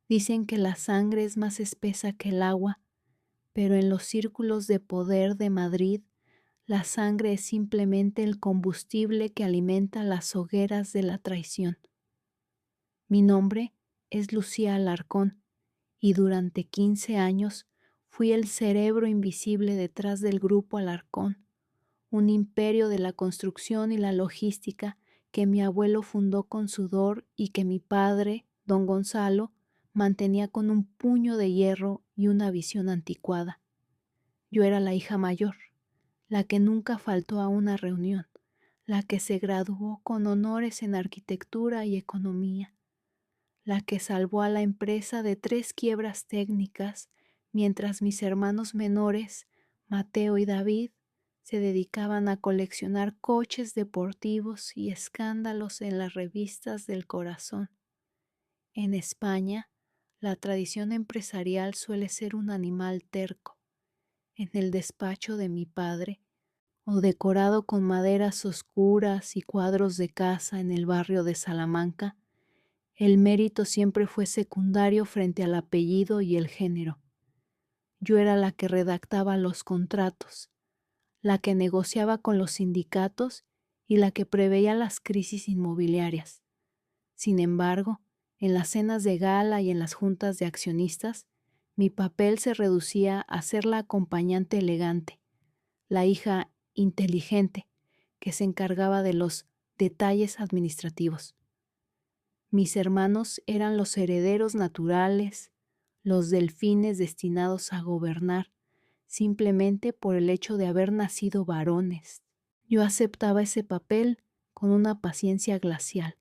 Dicen que la sangre es más espesa que el agua, pero en los círculos de poder de Madrid, la sangre es simplemente el combustible que alimenta las hogueras de la traición. Mi nombre es Lucía Alarcón y durante 15 años fui el cerebro invisible detrás del Grupo Alarcón, un imperio de la construcción y la logística que mi abuelo fundó con sudor y que mi padre, don Gonzalo, mantenía con un puño de hierro y una visión anticuada. Yo era la hija mayor, la que nunca faltó a una reunión, la que se graduó con honores en arquitectura y economía, la que salvó a la empresa de 3 quiebras técnicas, mientras mis hermanos menores, Mateo y David, se dedicaban a coleccionar coches deportivos y escándalos en las revistas del corazón. En España, la tradición empresarial suele ser un animal terco. En el despacho de mi padre, o decorado con maderas oscuras y cuadros de casa en el barrio de Salamanca, el mérito siempre fue secundario frente al apellido y el género. Yo era la que redactaba los contratos, la que negociaba con los sindicatos y la que preveía las crisis inmobiliarias. Sin embargo, en las cenas de gala y en las juntas de accionistas, mi papel se reducía a ser la acompañante elegante, la hija inteligente que se encargaba de los detalles administrativos. Mis hermanos eran los herederos naturales, los delfines destinados a gobernar, simplemente por el hecho de haber nacido varones. Yo aceptaba ese papel con una paciencia glacial.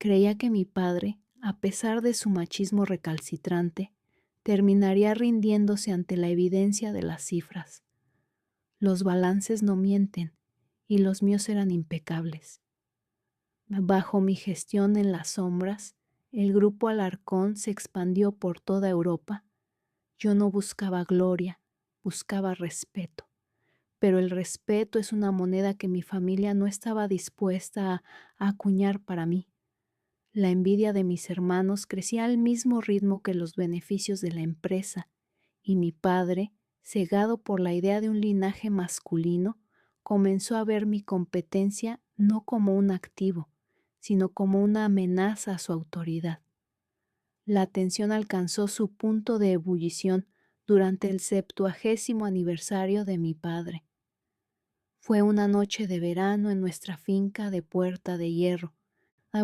Creía que mi padre, a pesar de su machismo recalcitrante, terminaría rindiéndose ante la evidencia de las cifras. Los balances no mienten, y los míos eran impecables. Bajo mi gestión en las sombras, el Grupo Alarcón se expandió por toda Europa. Yo no buscaba gloria, buscaba respeto. Pero el respeto es una moneda que mi familia no estaba dispuesta a acuñar para mí. La envidia de mis hermanos crecía al mismo ritmo que los beneficios de la empresa, y mi padre, cegado por la idea de un linaje masculino, comenzó a ver mi competencia no como un activo, sino como una amenaza a su autoridad. La tensión alcanzó su punto de ebullición durante el 70º aniversario de mi padre. Fue una noche de verano en nuestra finca de Puerta de Hierro,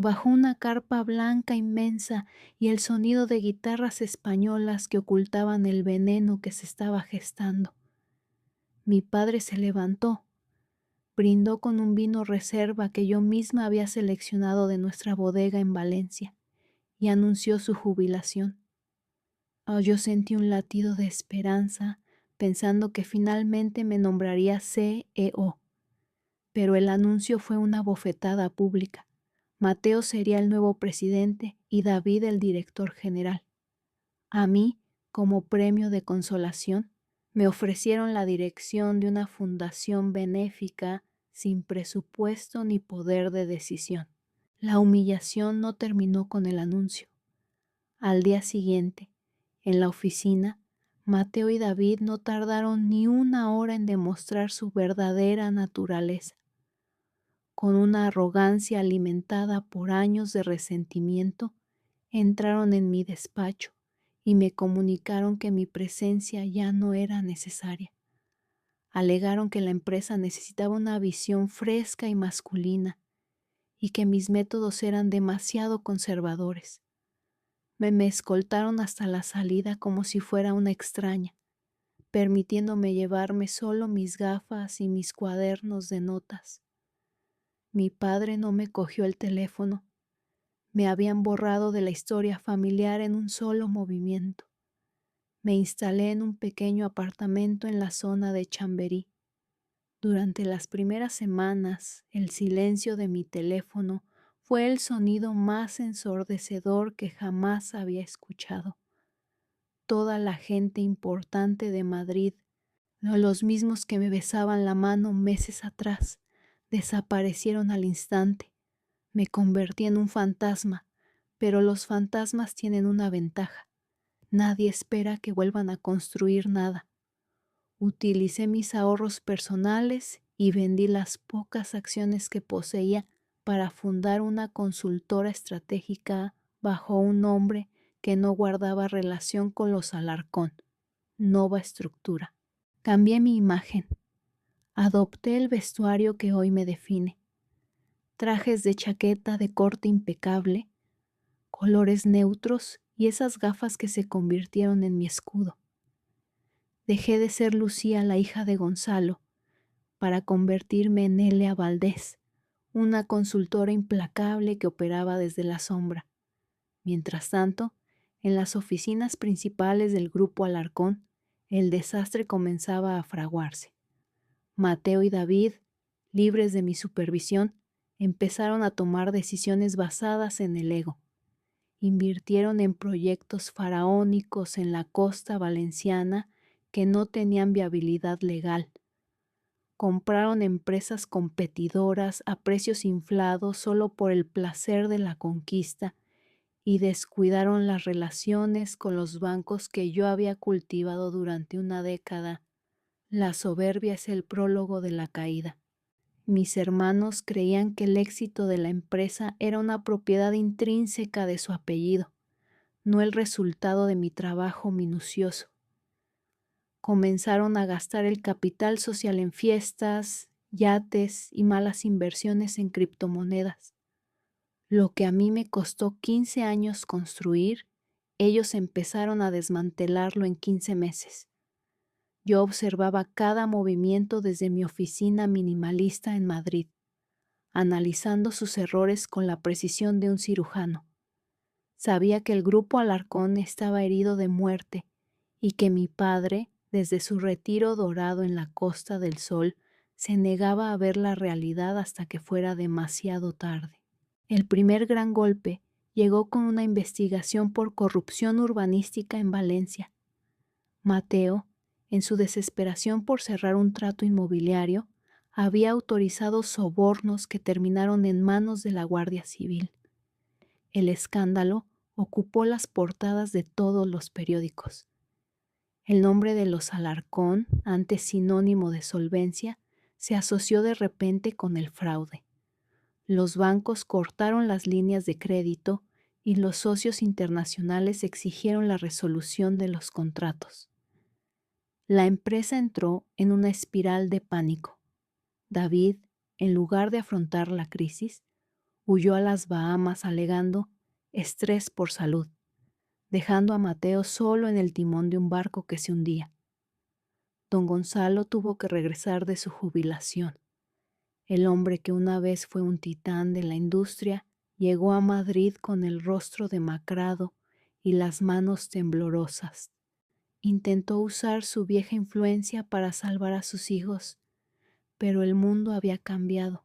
bajo una carpa blanca inmensa y el sonido de guitarras españolas que ocultaban el veneno que se estaba gestando. Mi padre se levantó, brindó con un vino reserva que yo misma había seleccionado de nuestra bodega en Valencia y anunció su jubilación. Yo sentí un latido de esperanza pensando que finalmente me nombraría CEO, pero el anuncio fue una bofetada pública. Mateo sería el nuevo presidente y David el director general. A mí, como premio de consolación, me ofrecieron la dirección de una fundación benéfica sin presupuesto ni poder de decisión. La humillación no terminó con el anuncio. Al día siguiente, en la oficina, Mateo y David no tardaron ni una hora en demostrar su verdadera naturaleza. Con una arrogancia alimentada por años de resentimiento, entraron en mi despacho y me comunicaron que mi presencia ya no era necesaria. Alegaron que la empresa necesitaba una visión fresca y masculina y que mis métodos eran demasiado conservadores. Me escoltaron hasta la salida como si fuera una extraña, permitiéndome llevarme solo mis gafas y mis cuadernos de notas. Mi padre no me cogió el teléfono. Me habían borrado de la historia familiar en un solo movimiento. Me instalé en un pequeño apartamento en la zona de Chamberí. Durante las primeras semanas, el silencio de mi teléfono fue el sonido más ensordecedor que jamás había escuchado. Toda la gente importante de Madrid, los mismos que me besaban la mano meses atrás, desaparecieron al instante. Me convertí en un fantasma, Pero los fantasmas tienen una ventaja. Nadie espera que vuelvan a construir nada. Utilicé mis ahorros personales y vendí las pocas acciones que poseía para fundar una consultora estratégica bajo un nombre que no guardaba relación con los Alarcón, Nova Estructura. Cambié mi imagen. Adopté el vestuario que hoy me define. Trajes de chaqueta de corte impecable, colores neutros y esas gafas que se convirtieron en mi escudo. Dejé de ser Lucía, la hija de Gonzalo, para convertirme en Elia Valdés, una consultora implacable que operaba desde la sombra. Mientras tanto, en las oficinas principales del Grupo Alarcón, el desastre comenzaba a fraguarse. Mateo y David, libres de mi supervisión, empezaron a tomar decisiones basadas en el ego. Invirtieron en proyectos faraónicos en la costa valenciana que no tenían viabilidad legal. Compraron empresas competidoras a precios inflados solo por el placer de la conquista y descuidaron las relaciones con los bancos que yo había cultivado durante una década. La soberbia es el prólogo de la caída. Mis hermanos creían que el éxito de la empresa era una propiedad intrínseca de su apellido, no el resultado de mi trabajo minucioso. Comenzaron a gastar el capital social en fiestas, yates y malas inversiones en criptomonedas. Lo que a mí me costó 15 años construir, ellos empezaron a desmantelarlo en 15 meses. Yo observaba cada movimiento desde mi oficina minimalista en Madrid, analizando sus errores con la precisión de un cirujano. Sabía que el Grupo Alarcón estaba herido de muerte y que mi padre, desde su retiro dorado en la Costa del Sol, se negaba a ver la realidad hasta que fuera demasiado tarde. El primer gran golpe llegó con una investigación por corrupción urbanística en Valencia. Mateo, en su desesperación por cerrar un trato inmobiliario, había autorizado sobornos que terminaron en manos de la Guardia Civil. El escándalo ocupó las portadas de todos los periódicos. El nombre de los Alarcón, antes sinónimo de solvencia, se asoció de repente con el fraude. Los bancos cortaron las líneas de crédito y los socios internacionales exigieron la resolución de los contratos. La empresa entró en una espiral de pánico. David, en lugar de afrontar la crisis, huyó a las Bahamas alegando estrés por salud, dejando a Mateo solo en el timón de un barco que se hundía. Don Gonzalo tuvo que regresar de su jubilación. El hombre que una vez fue un titán de la industria llegó a Madrid con el rostro demacrado y las manos temblorosas. Intentó usar su vieja influencia para salvar a sus hijos, pero el mundo había cambiado.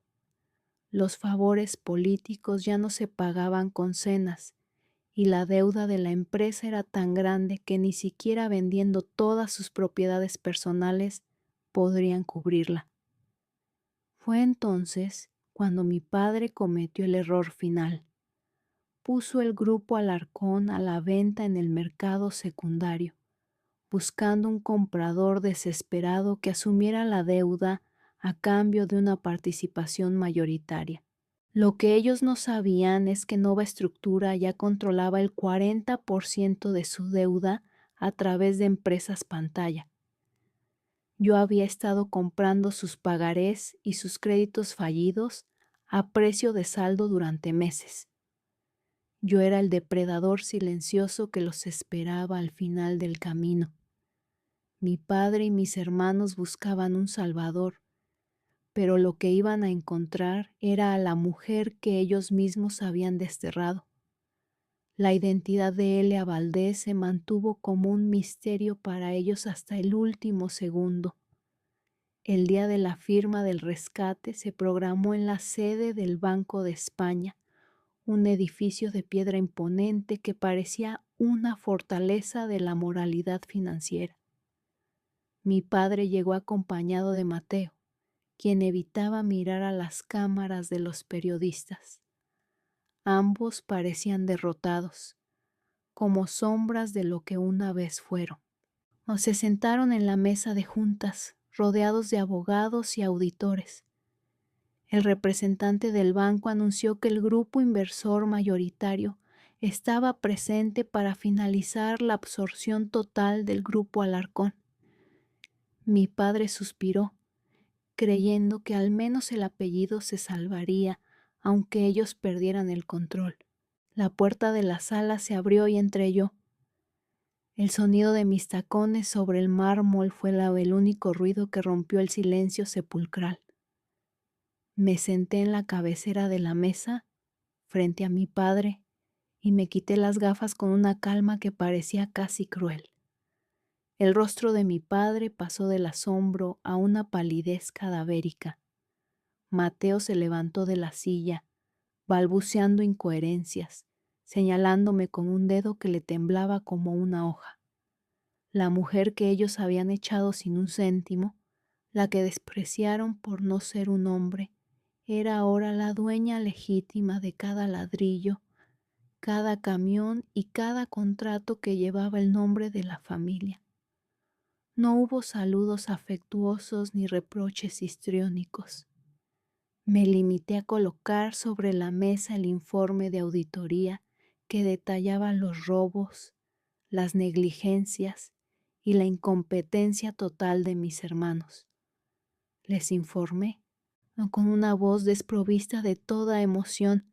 Los favores políticos ya no se pagaban con cenas y la deuda de la empresa era tan grande que ni siquiera vendiendo todas sus propiedades personales podrían cubrirla. Fue entonces cuando mi padre cometió el error final. Puso el Grupo Alarcón a la venta en el mercado secundario, buscando un comprador desesperado que asumiera la deuda a cambio de una participación mayoritaria. Lo que ellos no sabían es que Nova Estructura ya controlaba el 40% de su deuda a través de empresas pantalla. Yo había estado comprando sus pagarés y sus créditos fallidos a precio de saldo durante meses. Yo era el depredador silencioso que los esperaba al final del camino. Mi padre y mis hermanos buscaban un salvador, pero lo que iban a encontrar era a la mujer que ellos mismos habían desterrado. La identidad de Elia Valdés se mantuvo como un misterio para ellos hasta el último segundo. El día de la firma del rescate se programó en la sede del Banco de España, un edificio de piedra imponente que parecía una fortaleza de la moralidad financiera. Mi padre llegó acompañado de Mateo, quien evitaba mirar a las cámaras de los periodistas. Ambos parecían derrotados, como sombras de lo que una vez fueron. Se sentaron en la mesa de juntas, rodeados de abogados y auditores. El representante del banco anunció que el grupo inversor mayoritario estaba presente para finalizar la absorción total del grupo Alarcón. Mi padre suspiró, creyendo que al menos el apellido se salvaría, aunque ellos perdieran el control. La puerta de la sala se abrió y entré yo. El sonido de mis tacones sobre el mármol fue el único ruido que rompió el silencio sepulcral. Me senté en la cabecera de la mesa, frente a mi padre, y me quité las gafas con una calma que parecía casi cruel. El rostro de mi padre pasó del asombro a una palidez cadavérica. Mateo se levantó de la silla, balbuceando incoherencias, señalándome con un dedo que le temblaba como una hoja. La mujer que ellos habían echado sin un céntimo, la que despreciaron por no ser un hombre, era ahora la dueña legítima de cada ladrillo, cada camión y cada contrato que llevaba el nombre de la familia. No hubo saludos afectuosos ni reproches histriónicos. Me limité a colocar sobre la mesa el informe de auditoría que detallaba los robos, las negligencias y la incompetencia total de mis hermanos. Les informé, con una voz desprovista de toda emoción,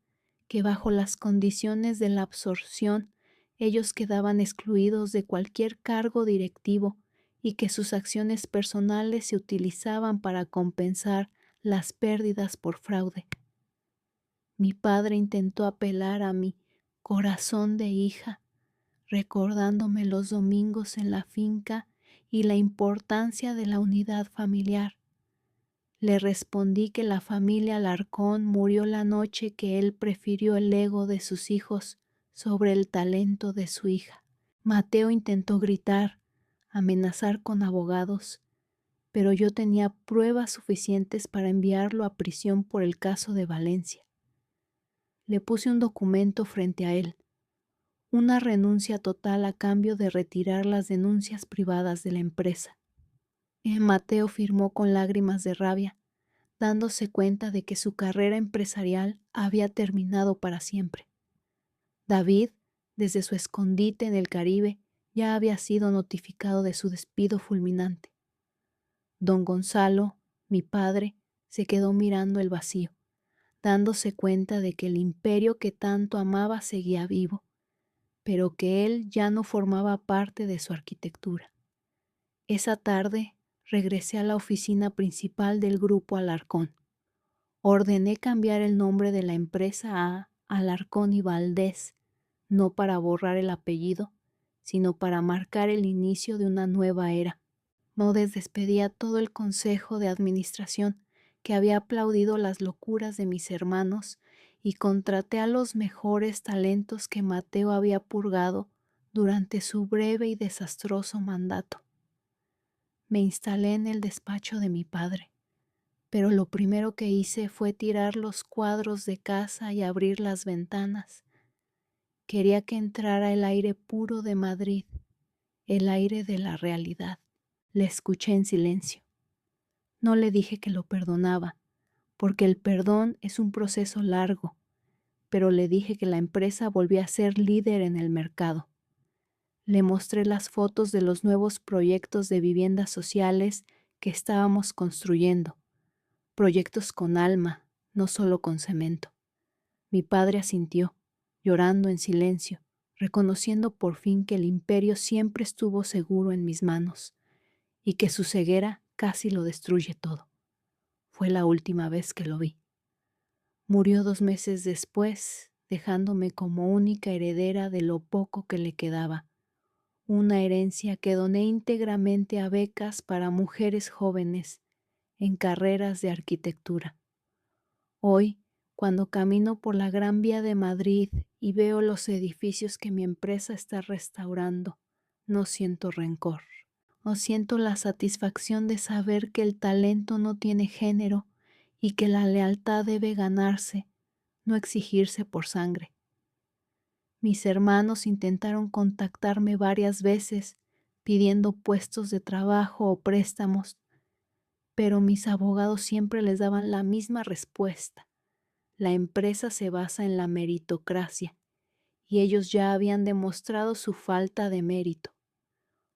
que bajo las condiciones de la absorción ellos quedaban excluidos de cualquier cargo directivo y que sus acciones personales se utilizaban para compensar las pérdidas por fraude. Mi padre intentó apelar a mi corazón de hija, recordándome los domingos en la finca y la importancia de la unidad familiar. Le respondí que la familia Alarcón murió la noche que él prefirió el ego de sus hijos sobre el talento de su hija. Mateo intentó gritar, amenazar con abogados, pero yo tenía pruebas suficientes para enviarlo a prisión por el caso de Valencia. Le puse un documento frente a él, una renuncia total a cambio de retirar las denuncias privadas de la empresa. Mateo firmó con lágrimas de rabia, dándose cuenta de que su carrera empresarial había terminado para siempre. David, desde su escondite en el Caribe, ya había sido notificado de su despido fulminante. Don Gonzalo, mi padre, se quedó mirando el vacío, dándose cuenta de que el imperio que tanto amaba seguía vivo, pero que él ya no formaba parte de su arquitectura. Esa tarde regresé a la oficina principal del grupo Alarcón. Ordené cambiar el nombre de la empresa a Alarcón y Valdés, no para borrar el apellido, sino para marcar el inicio de una nueva era. Despedí a todo el consejo de administración que había aplaudido las locuras de mis hermanos y contraté a los mejores talentos que Mateo había purgado durante su breve y desastroso mandato. Me instalé en el despacho de mi padre, pero lo primero que hice fue tirar los cuadros de casa y abrir las ventanas. Quería que entrara el aire puro de Madrid, el aire de la realidad. Le escuché en silencio. No le dije que lo perdonaba, porque el perdón es un proceso largo, pero le dije que la empresa volvía a ser líder en el mercado. Le mostré las fotos de los nuevos proyectos de viviendas sociales que estábamos construyendo, proyectos con alma, no solo con cemento. Mi padre asintió, llorando en silencio, reconociendo por fin que el imperio siempre estuvo seguro en mis manos y que su ceguera casi lo destruye todo. Fue la última vez que lo vi. Murió 2 meses después, dejándome como única heredera de lo poco que le quedaba, una herencia que doné íntegramente a becas para mujeres jóvenes en carreras de arquitectura. Hoy, cuando camino por la Gran Vía de Madrid y veo los edificios que mi empresa está restaurando, no siento rencor. No siento la satisfacción de saber que el talento no tiene género y que la lealtad debe ganarse, no exigirse por sangre. Mis hermanos intentaron contactarme varias veces pidiendo puestos de trabajo o préstamos, pero mis abogados siempre les daban la misma respuesta. La empresa se basa en la meritocracia y ellos ya habían demostrado su falta de mérito.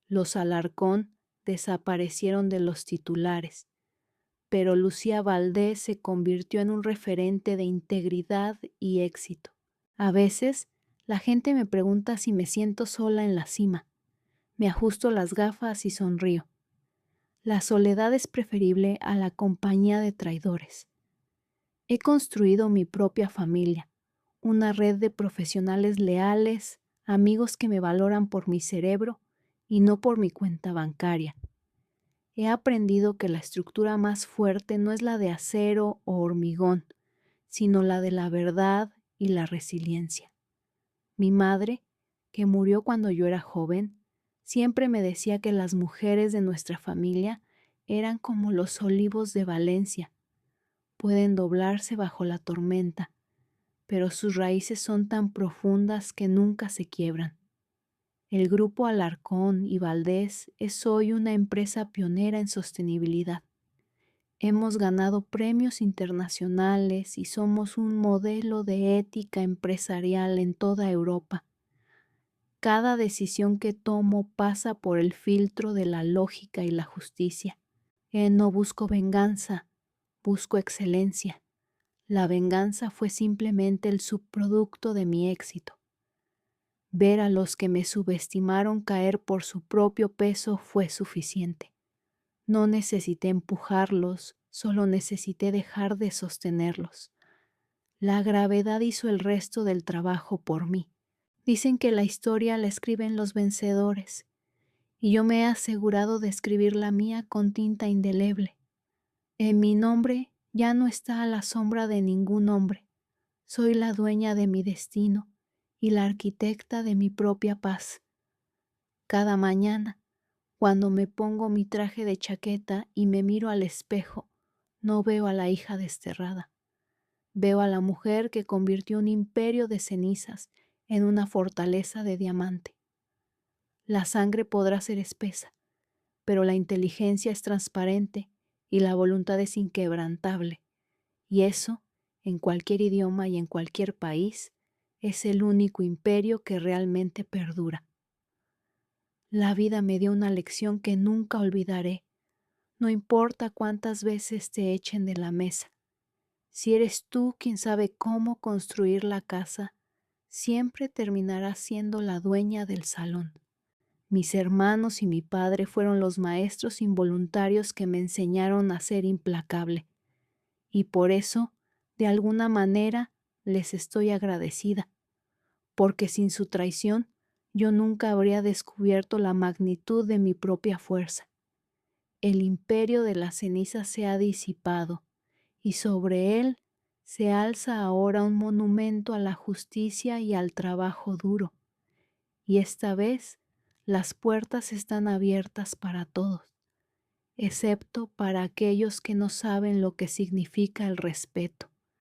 Los Alarcón desaparecieron de los titulares, pero Lucía Valdés se convirtió en un referente de integridad y éxito. A veces, la gente me pregunta si me siento sola en la cima. Me ajusto las gafas y sonrío. La soledad es preferible a la compañía de traidores. He construido mi propia familia, una red de profesionales leales, amigos que me valoran por mi cerebro y no por mi cuenta bancaria. He aprendido que la estructura más fuerte no es la de acero o hormigón, sino la de la verdad y la resiliencia. Mi madre, que murió cuando yo era joven, siempre me decía que las mujeres de nuestra familia eran como los olivos de Valencia. Pueden doblarse bajo la tormenta, pero sus raíces son tan profundas que nunca se quiebran. El Grupo Alarcón y Valdés es hoy una empresa pionera en sostenibilidad. Hemos ganado premios internacionales y somos un modelo de ética empresarial en toda Europa. Cada decisión que tomo pasa por el filtro de la lógica y la justicia. No busco venganza, busco excelencia. La venganza fue simplemente el subproducto de mi éxito. Ver a los que me subestimaron caer por su propio peso fue suficiente. No necesité empujarlos, solo necesité dejar de sostenerlos. La gravedad hizo el resto del trabajo por mí. Dicen que la historia la escriben los vencedores, y yo me he asegurado de escribir la mía con tinta indeleble. En mi nombre ya no está a la sombra de ningún hombre. Soy la dueña de mi destino y la arquitecta de mi propia paz. Cada mañana, cuando me pongo mi traje de chaqueta y me miro al espejo, no veo a la hija desterrada. Veo a la mujer que convirtió un imperio de cenizas en una fortaleza de diamante. La sangre podrá ser espesa, pero la inteligencia es transparente y la voluntad es inquebrantable. Y eso, en cualquier idioma y en cualquier país, es el único imperio que realmente perdura. La vida me dio una lección que nunca olvidaré. No importa cuántas veces te echen de la mesa. Si eres tú quien sabe cómo construir la casa, siempre terminarás siendo la dueña del salón. Mis hermanos y mi padre fueron los maestros involuntarios que me enseñaron a ser implacable. Y por eso, de alguna manera, les estoy agradecida, porque sin su traición, yo nunca habría descubierto la magnitud de mi propia fuerza. El imperio de las cenizas se ha disipado, y sobre él se alza ahora un monumento a la justicia y al trabajo duro. Y esta vez las puertas están abiertas para todos, excepto para aquellos que no saben lo que significa el respeto.